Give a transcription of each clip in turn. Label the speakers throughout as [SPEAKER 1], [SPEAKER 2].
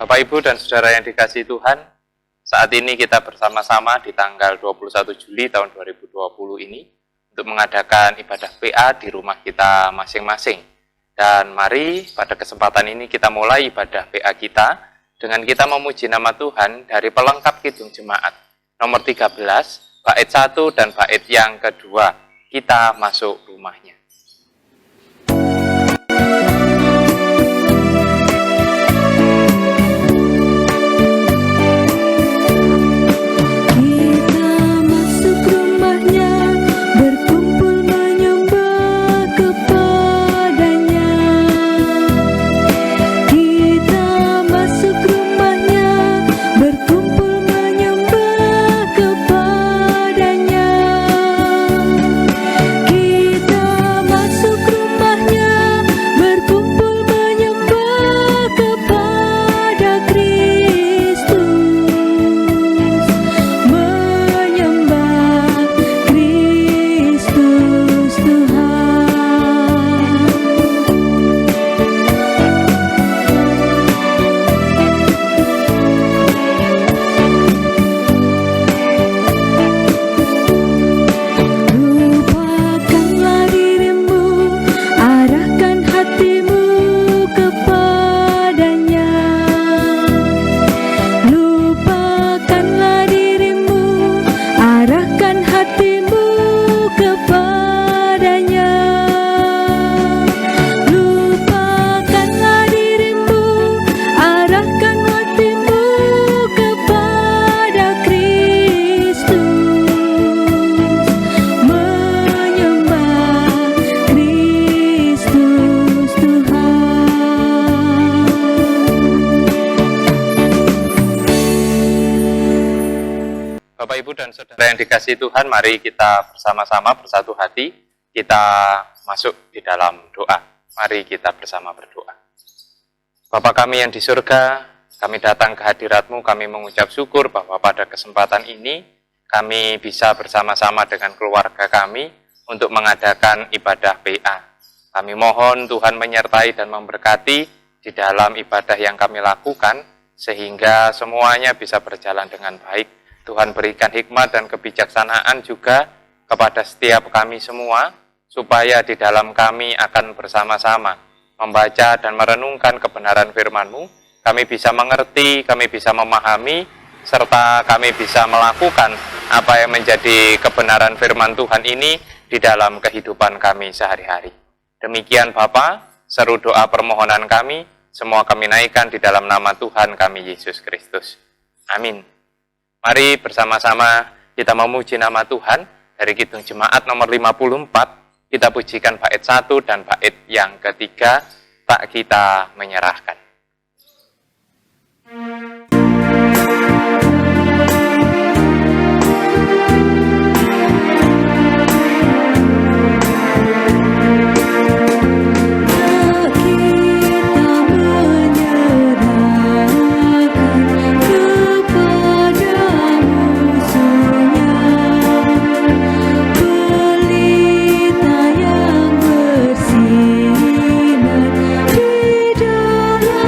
[SPEAKER 1] Bapak, Ibu, dan Saudara yang dikasihi Tuhan, saat ini kita bersama-sama di tanggal 21 Juli tahun 2020 ini untuk mengadakan ibadah PA di rumah kita masing-masing. Dan mari pada kesempatan ini kita mulai ibadah PA kita dengan kita memuji nama Tuhan dari pelengkap Kidung Jemaat nomor 13, bait 1 dan bait yang kedua, kita masuk rumahnya. Bapak, Ibu, dan Saudara yang dikasihi Tuhan, mari kita bersama-sama bersatu hati, kita masuk di dalam doa. Mari kita bersama berdoa. Bapa kami yang di surga, kami datang ke hadirat-Mu, kami mengucap syukur bahwa pada kesempatan ini, kami bisa bersama-sama dengan keluarga kami untuk mengadakan ibadah PA. Kami mohon Tuhan menyertai dan memberkati di dalam ibadah yang kami lakukan, sehingga semuanya bisa berjalan dengan baik. Tuhan berikan hikmat dan kebijaksanaan juga kepada setiap kami semua, supaya di dalam kami akan bersama-sama membaca dan merenungkan kebenaran firman-Mu, kami bisa mengerti, kami bisa memahami, serta kami bisa melakukan apa yang menjadi kebenaran firman Tuhan ini di dalam kehidupan kami sehari-hari. Demikian Bapa, seru doa permohonan kami, semua kami naikkan di dalam nama Tuhan kami Yesus Kristus. Amin. Mari bersama-sama kita memuji nama Tuhan dari Kidung Jemaat nomor 54. Kita pujikan bait 1 dan bait yang ketiga, tak kita menyerahkan.
[SPEAKER 2] Di dalam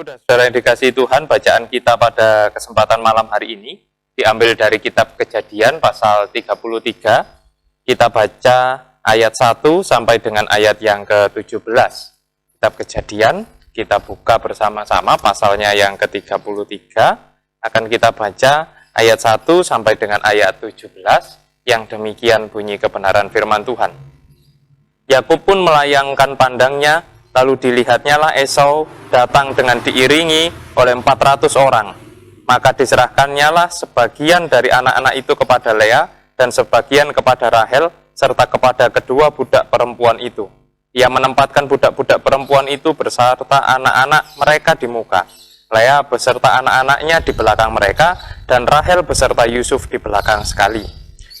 [SPEAKER 1] dan Saudara yang dikasihi Tuhan, bacaan kita pada kesempatan malam hari ini diambil dari kitab Kejadian pasal 33. Kita baca ayat 1 sampai dengan ayat yang ke-17. Kitab Kejadian, kita buka bersama-sama pasalnya yang ke-33. Akan kita baca ayat 1 sampai dengan ayat 17, yang demikian bunyi kebenaran firman Tuhan. Yakub pun melayangkan pandangnya, lalu dilihatnya lah Esau datang dengan diiringi oleh 400 orang. Maka diserahkannya lah sebagian dari anak-anak itu kepada Lea, dan sebagian kepada Rahel, serta kepada kedua budak perempuan itu. Ia menempatkan budak-budak perempuan itu beserta anak-anak mereka di muka, Lea beserta anak-anaknya di belakang mereka, dan Rahel beserta Yusuf di belakang sekali.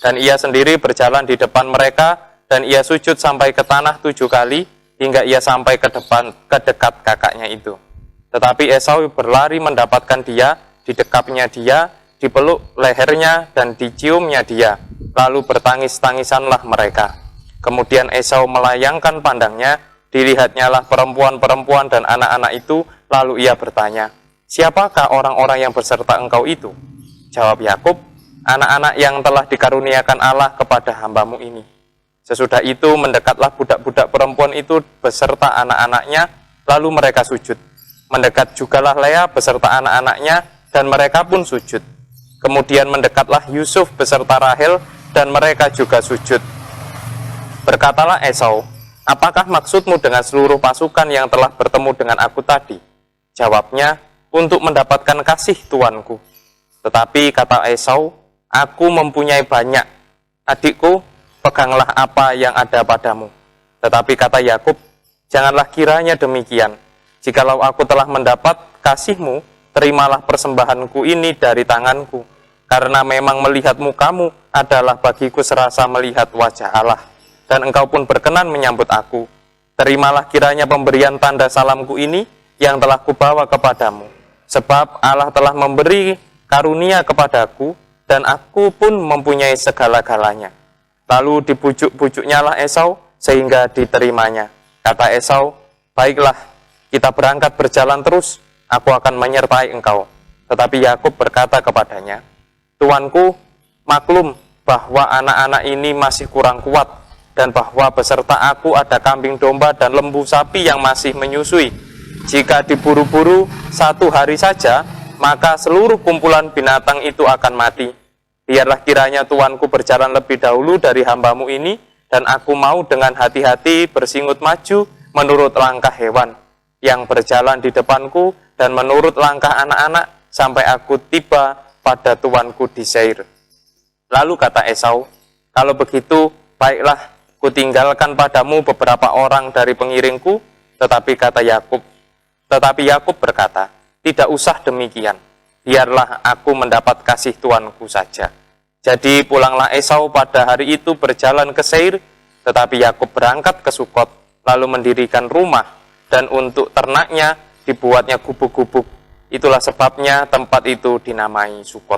[SPEAKER 1] Dan ia sendiri berjalan di depan mereka, dan ia sujud sampai ke tanah 7 kali, hingga ia sampai ke dekat kakaknya itu. Tetapi Esau berlari mendapatkan dia, didekapnya dia, dipeluk lehernya, dan diciumnya dia. Lalu bertangis-tangisanlah mereka. Kemudian Esau melayangkan pandangnya, dilihatnya lah perempuan-perempuan dan anak-anak itu, lalu ia bertanya, "Siapakah orang-orang yang beserta engkau itu?" Jawab Yakub, "Anak-anak yang telah dikaruniakan Allah kepada hambamu ini." Sesudah itu mendekatlah budak-budak perempuan itu beserta anak-anaknya, lalu mereka sujud. Mendekat jugalah Lea beserta anak-anaknya, dan mereka pun sujud. Kemudian mendekatlah Yusuf beserta Rahel, dan mereka juga sujud. Berkatalah Esau, "Apakah maksudmu dengan seluruh pasukan yang telah bertemu dengan aku tadi?" Jawabnya, "Untuk mendapatkan kasih tuanku." Tetapi kata Esau, "Aku mempunyai banyak. Adikku, peganglah apa yang ada padamu." Tetapi kata Yakub, "Janganlah kiranya demikian. Jikalau aku telah mendapat kasihmu, terimalah persembahanku ini dari tanganku. Karena memang melihat mukamu adalah bagiku serasa melihat wajah Allah. Dan engkau pun berkenan menyambut aku. Terimalah kiranya pemberian tanda salamku ini yang telah kubawa kepadamu. Sebab Allah telah memberi karunia kepadaku, dan aku pun mempunyai segala-galanya." Lalu dibujuk-bujuknya lah Esau sehingga diterimanya. Kata Esau, "Baiklah, kita berangkat berjalan terus, aku akan menyertai engkau." Tetapi Yakub berkata kepadanya, "Tuanku, maklum bahwa anak-anak ini masih kurang kuat, dan bahwa beserta aku ada kambing domba dan lembu sapi yang masih menyusui. Jika diburu-buru 1 hari saja, maka seluruh kumpulan binatang itu akan mati. Biarlah kiranya tuanku berjalan lebih dahulu dari hambamu ini, dan aku mau dengan hati-hati bersingut maju menurut langkah hewan yang berjalan di depanku, dan menurut langkah anak-anak, sampai aku tiba pada tuanku di Seir." Lalu kata Esau, "Kalau begitu, baiklah, kutinggalkan padamu beberapa orang dari pengiringku." Tetapi Yakub berkata, "Tidak usah demikian. Biarlah aku mendapat kasih tuanku saja." Jadi pulanglah Esau pada hari itu berjalan ke Seir, tetapi Yakub berangkat ke Sukot, lalu mendirikan rumah, dan untuk ternaknya dibuatnya gubuk-gubuk. Itulah sebabnya tempat itu dinamai Sukot.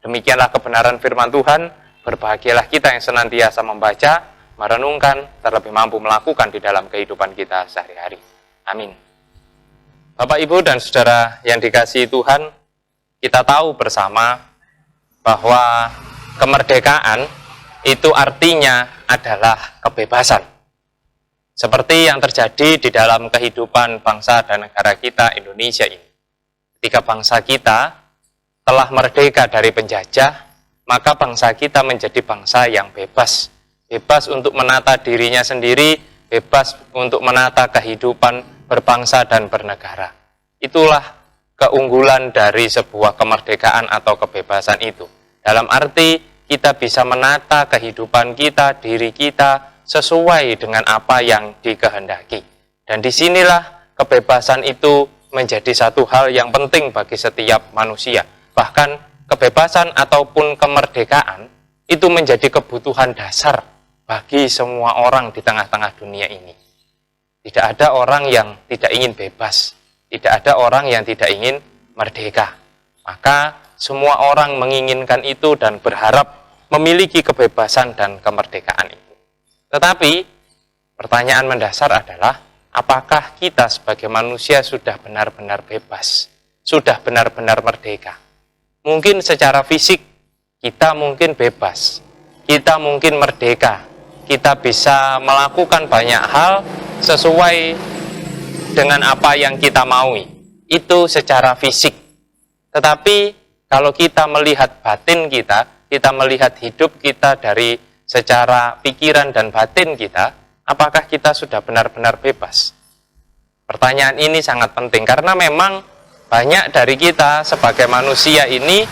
[SPEAKER 1] Demikianlah kebenaran firman Tuhan. Berbahagialah kita yang senantiasa membaca, merenungkan, terlebih mampu melakukan di dalam kehidupan kita sehari-hari. Amin. Bapak, Ibu, dan Saudara yang dikasihi Tuhan, kita tahu bersama bahwa kemerdekaan itu artinya adalah kebebasan. Seperti yang terjadi di dalam kehidupan bangsa dan negara kita Indonesia ini. Ketika bangsa kita telah merdeka dari penjajah, maka bangsa kita menjadi bangsa yang bebas. Bebas untuk menata dirinya sendiri, bebas untuk menata kehidupan berbangsa dan bernegara. Itulah keunggulan dari sebuah kemerdekaan atau kebebasan itu. Dalam arti kita bisa menata kehidupan kita, diri kita sesuai dengan apa yang dikehendaki. Dan disinilah kebebasan itu menjadi satu hal yang penting bagi setiap manusia. Bahkan kebebasan ataupun kemerdekaan itu menjadi kebutuhan dasar bagi semua orang di tengah-tengah dunia ini. Tidak ada orang yang tidak ingin bebas, tidak ada orang yang tidak ingin merdeka. Maka semua orang menginginkan itu dan berharap memiliki kebebasan dan kemerdekaan itu. Tetapi pertanyaan mendasar adalah, apakah kita sebagai manusia sudah benar-benar bebas, sudah benar-benar merdeka? Mungkin secara fisik kita mungkin bebas, kita mungkin merdeka, kita bisa melakukan banyak hal sesuai dengan apa yang kita maui. Itu secara fisik. Tetapi kalau kita melihat batin kita melihat hidup kita dari secara pikiran dan batin kita, apakah kita sudah benar-benar bebas? Pertanyaan ini sangat penting karena memang banyak dari kita sebagai manusia ini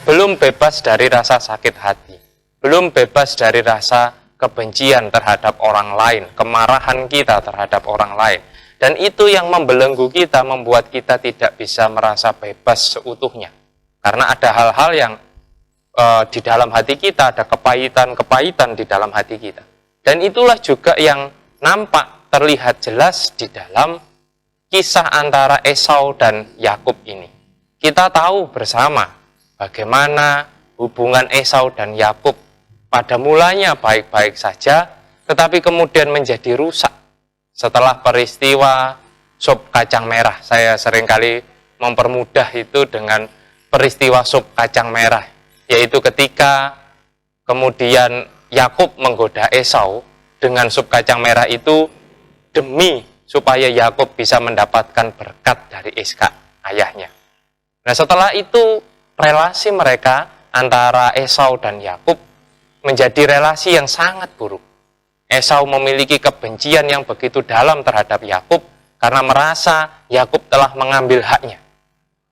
[SPEAKER 1] belum bebas dari rasa sakit hati, belum bebas dari rasa kebencian terhadap orang lain, kemarahan kita terhadap orang lain. Dan itu yang membelenggu kita, membuat kita tidak bisa merasa bebas seutuhnya. Karena ada hal-hal yang di dalam hati kita, ada kepahitan-kepahitan di dalam hati kita. Dan itulah juga yang nampak terlihat jelas di dalam kisah antara Esau dan Yakub ini. Kita tahu bersama bagaimana hubungan Esau dan Yakub pada mulanya baik-baik saja, tetapi kemudian menjadi rusak setelah peristiwa sup kacang merah. Saya seringkali mempermudah itu dengan peristiwa sup kacang merah, yaitu ketika kemudian Yakub menggoda Esau dengan sup kacang merah itu demi supaya Yakub bisa mendapatkan berkat dari Ishak ayahnya. Nah, setelah itu relasi mereka antara Esau dan Yakub menjadi relasi yang sangat buruk. Esau memiliki kebencian yang begitu dalam terhadap Yakub karena merasa Yakub telah mengambil haknya.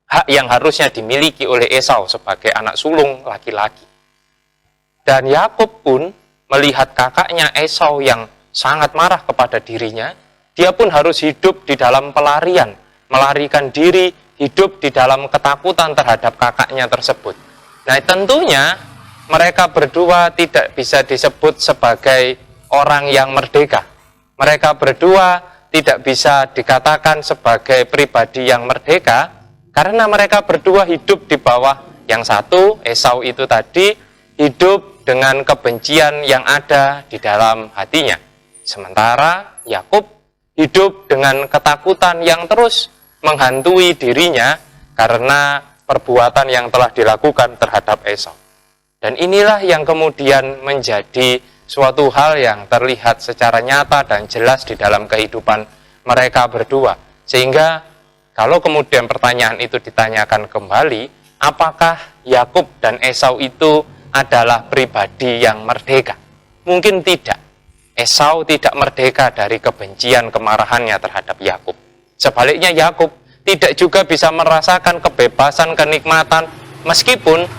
[SPEAKER 1] Hak yang harusnya dimiliki oleh Esau sebagai anak sulung laki-laki. Dan Yakub pun melihat kakaknya Esau yang sangat marah kepada dirinya, dia pun harus hidup di dalam pelarian, melarikan diri, hidup di dalam ketakutan terhadap kakaknya tersebut. Nah, tentunya mereka berdua tidak bisa disebut sebagai orang yang merdeka. Mereka berdua tidak bisa dikatakan sebagai pribadi yang merdeka, karena mereka berdua hidup di bawah yang satu, Esau itu tadi, hidup dengan kebencian yang ada di dalam hatinya. Sementara Yakub hidup dengan ketakutan yang terus menghantui dirinya karena perbuatan yang telah dilakukan terhadap Esau. Dan inilah yang kemudian menjadi suatu hal yang terlihat secara nyata dan jelas di dalam kehidupan mereka berdua. Sehingga kalau kemudian pertanyaan itu ditanyakan kembali, apakah Yakub dan Esau itu adalah pribadi yang merdeka? Mungkin tidak. Esau tidak merdeka dari kebencian kemarahannya terhadap Yakub. Sebaliknya Yakub tidak juga bisa merasakan kebebasan, kenikmatan, meskipun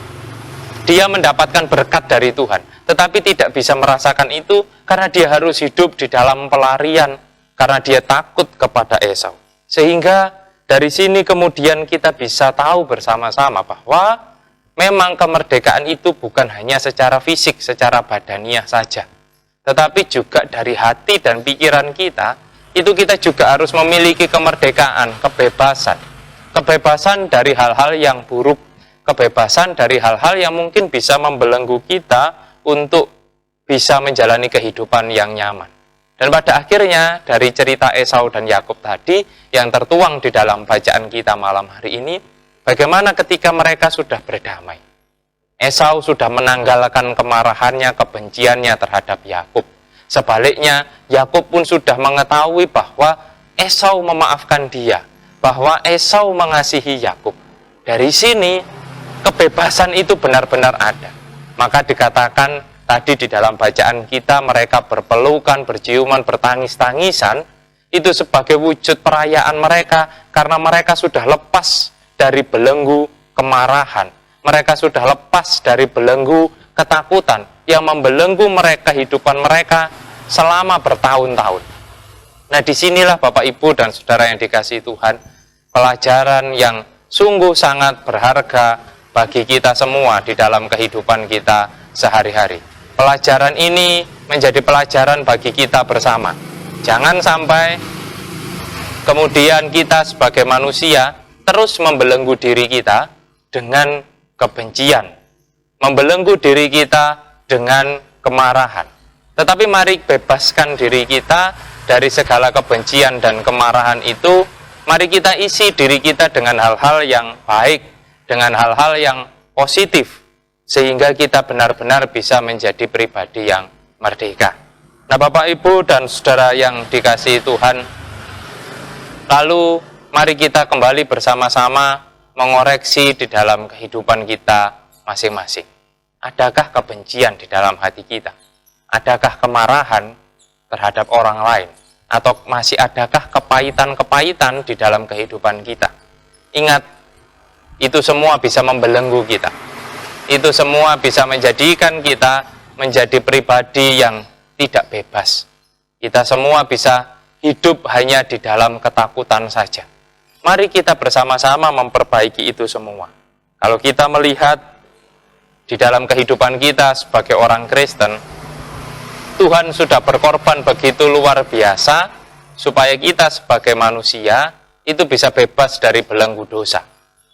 [SPEAKER 1] dia mendapatkan berkat dari Tuhan, tetapi tidak bisa merasakan itu karena dia harus hidup di dalam pelarian, karena dia takut kepada Esau. Sehingga dari sini kemudian kita bisa tahu bersama-sama bahwa memang kemerdekaan itu bukan hanya secara fisik, secara badaniah saja, tetapi juga dari hati dan pikiran kita, itu kita juga harus memiliki kemerdekaan, kebebasan. Kebebasan dari hal-hal yang buruk, kebebasan dari hal-hal yang mungkin bisa membelenggu kita untuk bisa menjalani kehidupan yang nyaman. Dan pada akhirnya dari cerita Esau dan Yakub tadi yang tertuang di dalam bacaan kita malam hari ini, bagaimana ketika mereka sudah berdamai. Esau sudah menanggalkan kemarahannya, kebenciannya terhadap Yakub. Sebaliknya, Yakub pun sudah mengetahui bahwa Esau memaafkan dia, bahwa Esau mengasihi Yakub. Dari sini, kebebasan itu benar-benar ada. Maka dikatakan tadi di dalam bacaan kita, mereka berpelukan, berciuman, bertangis-tangisan, itu sebagai wujud perayaan mereka, karena mereka sudah lepas dari belenggu kemarahan. Mereka sudah lepas dari belenggu ketakutan yang membelenggu mereka, kehidupan mereka selama bertahun-tahun. Nah, disinilah Bapak, Ibu, dan Saudara yang dikasihi Tuhan, pelajaran yang sungguh sangat berharga bagi kita semua di dalam kehidupan kita sehari-hari. Pelajaran ini menjadi pelajaran bagi kita bersama. Jangan sampai kemudian kita sebagai manusia terus membelenggu diri kita dengan kebencian, membelenggu diri kita dengan kemarahan. Tetapi mari bebaskan diri kita dari segala kebencian dan kemarahan itu, mari kita isi diri kita dengan hal-hal yang baik, dengan hal-hal yang positif, sehingga kita benar-benar bisa menjadi pribadi yang merdeka. Nah, Bapak, Ibu, dan Saudara yang dikasihi Tuhan, lalu mari kita kembali bersama-sama mengoreksi di dalam kehidupan kita masing-masing. Adakah kebencian di dalam hati kita? Adakah kemarahan terhadap orang lain? Atau masih adakah kepahitan-kepahitan di dalam kehidupan kita? Ingat, itu semua bisa membelenggu kita. Itu semua bisa menjadikan kita menjadi pribadi yang tidak bebas. Kita semua bisa hidup hanya di dalam ketakutan saja. Mari kita bersama-sama memperbaiki itu semua. Kalau kita melihat di dalam kehidupan kita sebagai orang Kristen, Tuhan sudah berkorban begitu luar biasa supaya kita sebagai manusia itu bisa bebas dari belenggu dosa.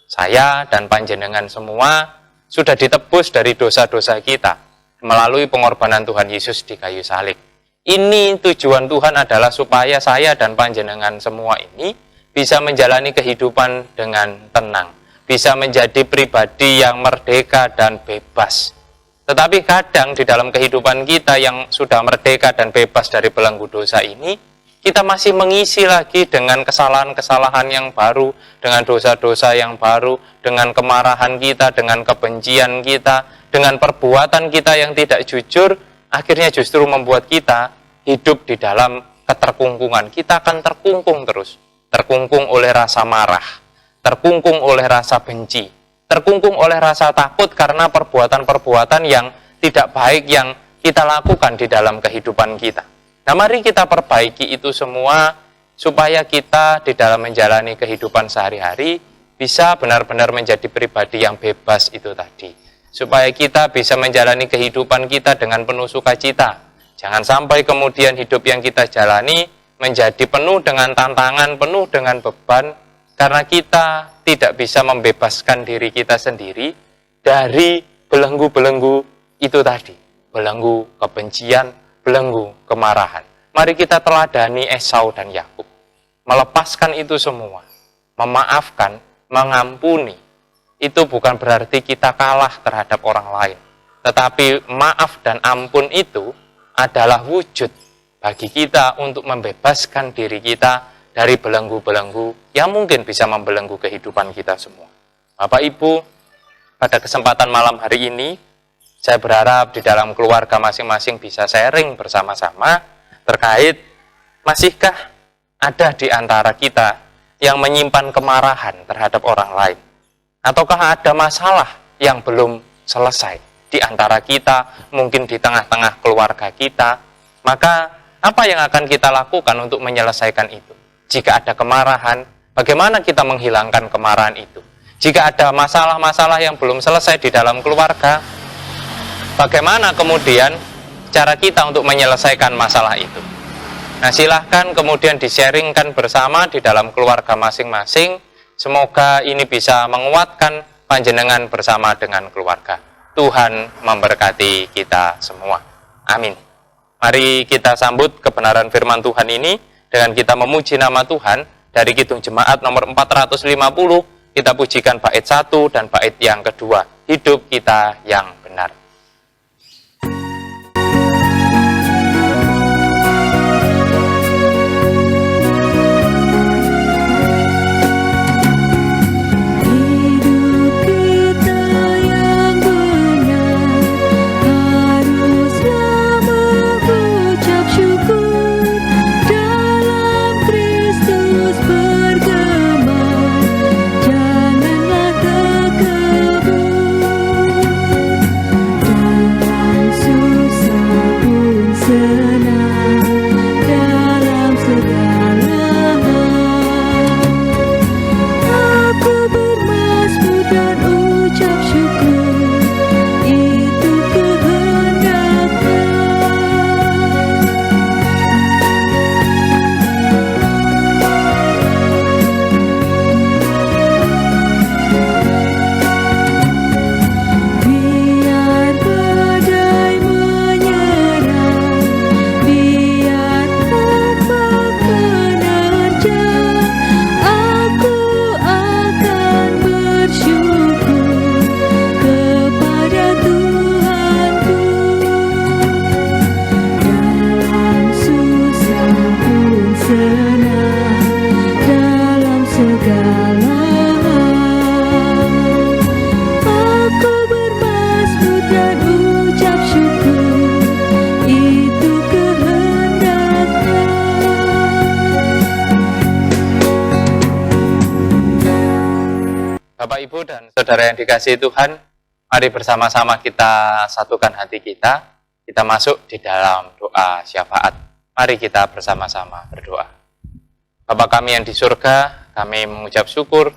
[SPEAKER 1] Saya dan panjenengan semua sudah ditebus dari dosa-dosa kita melalui pengorbanan Tuhan Yesus di kayu salib. Ini tujuan Tuhan adalah supaya saya dan panjenengan semua ini bisa menjalani kehidupan dengan tenang, bisa menjadi pribadi yang merdeka dan bebas. Tetapi kadang di dalam kehidupan kita yang sudah merdeka dan bebas dari belenggu dosa ini, kita masih mengisi lagi dengan kesalahan-kesalahan yang baru, dengan dosa-dosa yang baru, dengan kemarahan kita, dengan kebencian kita, dengan perbuatan kita yang tidak jujur, akhirnya justru membuat kita hidup di dalam keterkungkungan. Kita akan terkungkung terus, terkungkung oleh rasa marah, terkungkung oleh rasa benci, terkungkung oleh rasa takut karena perbuatan-perbuatan yang tidak baik yang kita lakukan di dalam kehidupan kita. Nah, mari kita perbaiki itu semua supaya kita di dalam menjalani kehidupan sehari-hari bisa benar-benar menjadi pribadi yang bebas itu tadi. Supaya kita bisa menjalani kehidupan kita dengan penuh sukacita. Jangan sampai kemudian hidup yang kita jalani menjadi penuh dengan tantangan, penuh dengan beban, karena kita tidak bisa membebaskan diri kita sendiri dari belenggu-belenggu itu tadi. Belenggu kebencian, belenggu kemarahan. Mari kita teladani Esau dan Yakub. Melepaskan itu semua. Memaafkan, mengampuni. Itu bukan berarti kita kalah terhadap orang lain. Tetapi maaf dan ampun itu adalah wujud bagi kita untuk membebaskan diri kita dari belenggu-belenggu yang mungkin bisa membelenggu kehidupan kita semua. Bapak Ibu, pada kesempatan malam hari ini, saya berharap di dalam keluarga masing-masing bisa sharing bersama-sama terkait masihkah ada di antara kita yang menyimpan kemarahan terhadap orang lain? Ataukah ada masalah yang belum selesai di antara kita, mungkin di tengah-tengah keluarga kita? Maka apa yang akan kita lakukan untuk menyelesaikan itu? Jika ada kemarahan, bagaimana kita menghilangkan kemarahan itu? Jika ada masalah-masalah yang belum selesai di dalam keluarga, bagaimana kemudian cara kita untuk menyelesaikan masalah itu? Nah, silahkan kemudian di-sharingkan bersama di dalam keluarga masing-masing. Semoga ini bisa menguatkan panjenengan bersama dengan keluarga. Tuhan memberkati kita semua. Amin. Mari kita sambut kebenaran firman Tuhan ini dengan kita memuji nama Tuhan dari Kidung Jemaat nomor 450. Kita pujikan bait 1 dan bait yang kedua. Hidup kita yang benar. saudara yang dikasihi Tuhan, mari bersama-sama kita satukan hati kita masuk di dalam doa syafaat. Mari kita bersama-sama berdoa. Bapa kami yang di surga, kami mengucap syukur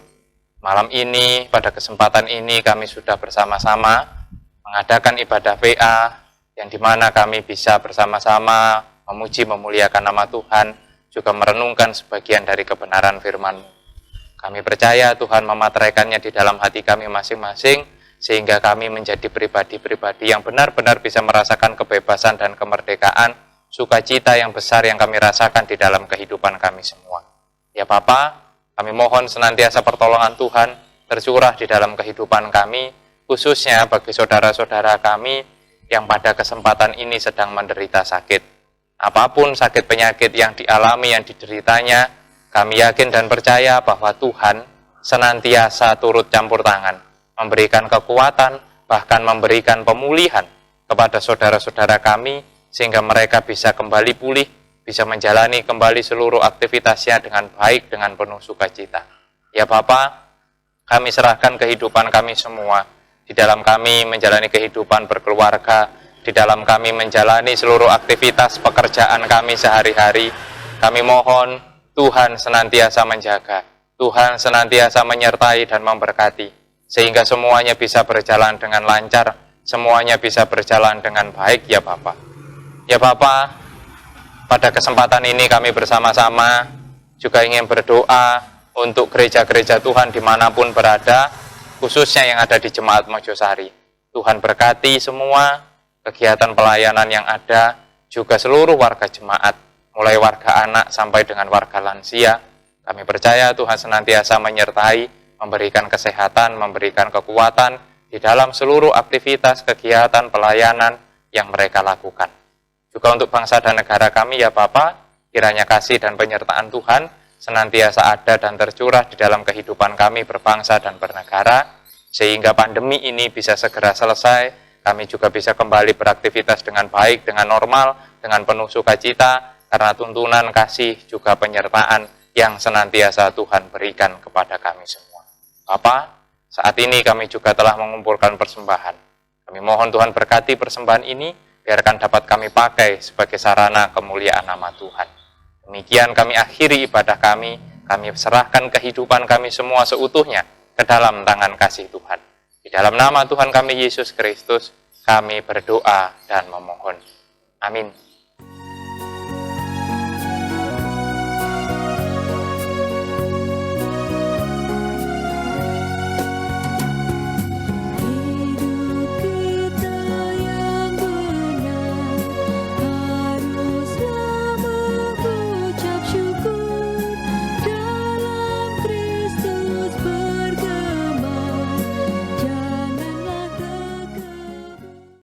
[SPEAKER 1] malam ini, pada kesempatan ini kami sudah bersama-sama mengadakan ibadah VA, yang dimana kami bisa bersama-sama memuji memuliakan nama Tuhan, juga merenungkan sebagian dari kebenaran firman-Mu. Kami percaya Tuhan memateraikannya di dalam hati kami masing-masing, sehingga kami menjadi pribadi-pribadi yang benar-benar bisa merasakan kebebasan dan kemerdekaan, sukacita yang besar yang kami rasakan di dalam kehidupan kami semua. Ya Bapa, kami mohon senantiasa pertolongan Tuhan tercurah di dalam kehidupan kami, khususnya bagi saudara-saudara kami yang pada kesempatan ini sedang menderita sakit. Apapun sakit penyakit yang dialami, yang dideritanya, kami yakin dan percaya bahwa Tuhan senantiasa turut campur tangan, memberikan kekuatan, bahkan memberikan pemulihan kepada saudara-saudara kami, sehingga mereka bisa kembali pulih, bisa menjalani kembali seluruh aktivitasnya dengan baik, dengan penuh sukacita. Ya Bapa, kami serahkan kehidupan kami semua, di dalam kami menjalani kehidupan berkeluarga, di dalam kami menjalani seluruh aktivitas pekerjaan kami sehari-hari. Kami mohon Tuhan senantiasa menjaga, Tuhan senantiasa menyertai dan memberkati, sehingga semuanya bisa berjalan dengan lancar, semuanya bisa berjalan dengan baik, ya Bapa. Ya Bapa, pada kesempatan ini kami bersama-sama juga ingin berdoa untuk gereja-gereja Tuhan dimanapun berada, khususnya yang ada di Jemaat Mojosari. Tuhan berkati semua kegiatan pelayanan yang ada, juga seluruh warga jemaat, mulai warga anak sampai dengan warga lansia. Kami percaya Tuhan senantiasa menyertai, memberikan kesehatan, memberikan kekuatan di dalam seluruh aktivitas, kegiatan, pelayanan yang mereka lakukan. Juga untuk bangsa dan negara kami, ya Bapa, kiranya kasih dan penyertaan Tuhan senantiasa ada dan tercurah di dalam kehidupan kami berbangsa dan bernegara, sehingga pandemi ini bisa segera selesai, kami juga bisa kembali beraktivitas dengan baik, dengan normal, dengan penuh sukacita, karena tuntunan kasih juga penyertaan yang senantiasa Tuhan berikan kepada kami semua. Bapa, saat ini kami juga telah mengumpulkan persembahan. Kami mohon Tuhan berkati persembahan ini, biarkan dapat kami pakai sebagai sarana kemuliaan nama Tuhan. Demikian kami akhiri ibadah kami serahkan kehidupan kami semua seutuhnya ke dalam tangan kasih Tuhan. Di dalam nama Tuhan kami Yesus Kristus, kami berdoa dan memohon. Amin.